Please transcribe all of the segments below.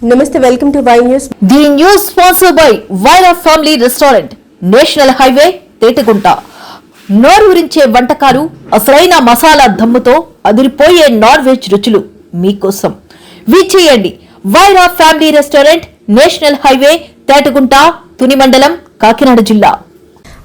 Namaste, welcome to Y News. The news sponsored by Vaira Family Restaurant, National Highway, Tetegunta. నోరూరించే వంటకాలు, అసలైన మసాలా దమ్ముతో అదిరిపోయే non veg రుచులు మీకోసం. విచ్చేయండి Wyra family restaurant, national highway, Tetagunta, Tuni మండలం, కాకినాడ జిల్లా.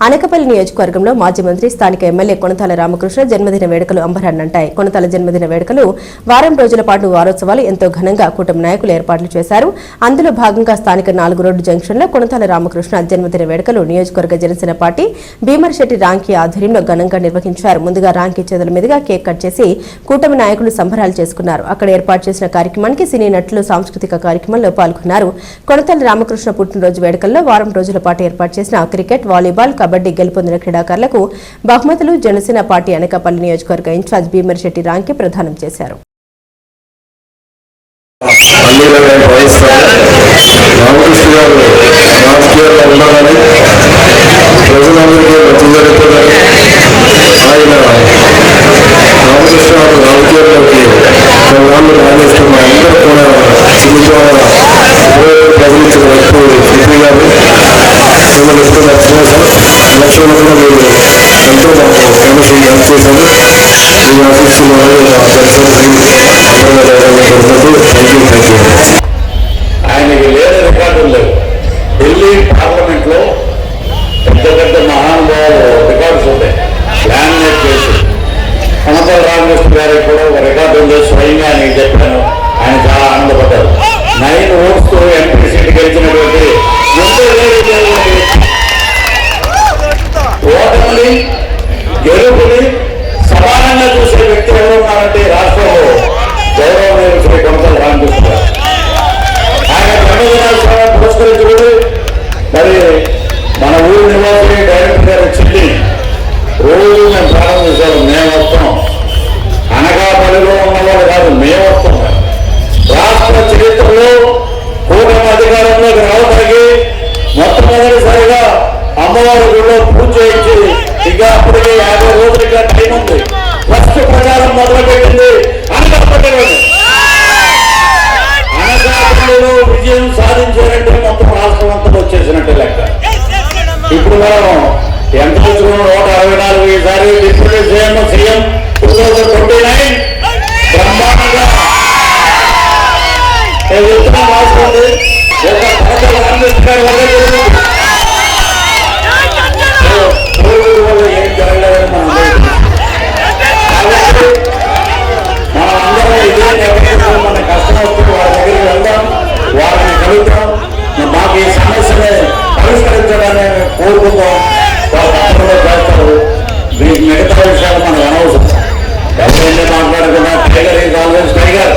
అనకపల్లి నియోజకవర్గంలో మాజీ మంత్రి స్థానిక ఎమ్మెల్యే కొనతాల రామకృష్ణ జన్మదిన వేడుకలు అంబరాన్నంటాయి. కొనతాల జన్మదిన వేడుకలు వారం రోజుల పాటు వారోత్సవాలు ఎంతో ఘనంగా కూటమి నాయకులు ఏర్పాట్లు చేశారు. అందులో భాగంగా స్థానిక 4 రోడ్డు జంక్షన్లో కొనతాల రామకృష్ణ జన్మదిన వేడుకలు నియోజకవర్గ జనసేన పార్టీ భీమర్శెట్టి రాంకీ ఆధ్వర్యంలో ఘనంగా నిర్వహించారు. ముందుగా రాంకీ చేతుల మీదుగా కేక్ కట్ చేసి కూటమి నాయకులు సంబరాలు చేసుకున్నారు. అక్కడ ఏర్పాటు చేసిన కార్యక్రమానికి సినీ నటులు సాంస్కృతిక కార్యక్రమంలో పాల్గొన్నారు. కొనతాల రామకృష్ణ పుట్టినరోజు వేడుకల్లో వారం రోజుల పాటు ఏర్పాటు చేసిన క్రికెట్, వాలీబాల్, కబడ్డీ గెలుపొందిన క్రీడాకారులకు బహుమతులు జనసేన పార్టీ అనకాపల్లి నియోజకవర్గ ఇన్ఛార్జ్ భీమర్శెట్టి రాంకీ ప్రదానం చేశారు. ఎలక్షన్లో కూడా మీరు ఎంతో మాకు ఫేమస్ హెల్ప్ చేశారు. మీ ఆఫీసులో ఆయనకి లేని రికార్డులు లేవు. ఢిల్లీ పార్లమెంట్ లో పెద్ద పెద్ద మహానుభావులు రికార్డ్స్ ఉంటాయి లామినేట్ చేసి. కొనతాల రామకృష్ణ గారికి కూడా ఒక రికార్డు ఉంది, స్వయంగా ఆయనకి చెప్పాను. ఆయన చాలా ఆనందపడ్డారు. 9 ఓట్స్ ఎంపీ సీట్ గెలిచినటువంటి ఓటమిని గెలుపుని సమానంగా చూసే వ్యక్తి ఎవరు ఉన్నారంటే రాష్ట్రంలో గౌరవనీయులు శ్రీ కొనతాల రామకృష్ణ గారు. ఆయన జన్మదినోత్సవాన్ని పురస్కరించుకుని మరి మన ఊరు నివాసి డైరెక్టర్ గారు చెల్లి రోజు మేము ప్రారంభించాము. మేము వస్తాం, అనకాపల్లిలో ఉన్నవాడు కాదు, మేము వస్తాం. రాష్ట్ర చరిత్రలో కూటమి అధికారంలోకి రావడానికి మొట్టమొదటిసారిగా అమ్మవారి గుడిలో పూజ చేయించి ఇంకా అప్పటికే 50 రోజులు ఇంకా టైం ఉంది. ఫస్ట్ ప్రచారం మొదలుపెట్టింది అనకాపల్లిలో. అనకాపల్లిలో విజయం సాధించారంటే మొత్తం రాష్ట్రం అంతా వచ్చేసినట్టే లెక్క. ఇప్పుడు మనం ఎంత తెచ్చుకున్నాం? 164. ఈసారి డిప్యూటీ సీఎం 2029 బ్రహ్మాండంగా రాసుకోండి. ఏం జరగలేదని మనం అందరం ఇదే నిర్ణయించుకుని మన కష్టం వస్తుంది వాళ్ళ దగ్గరికి వెళ్దాం, వాళ్ళని కలుద్దాం, మాకు ఈ సమస్యని పరిష్కరించడాన్ని కోరుకుందాం. వాళ్ళు తప్పకుండా చేస్తారు. మిగతా విషయాలు మనకు అనవసరం. ఎవరైనా మాట్లాడుకున్నా టైగర్ ఈజ్ ఆల్వేస్ టైగర్.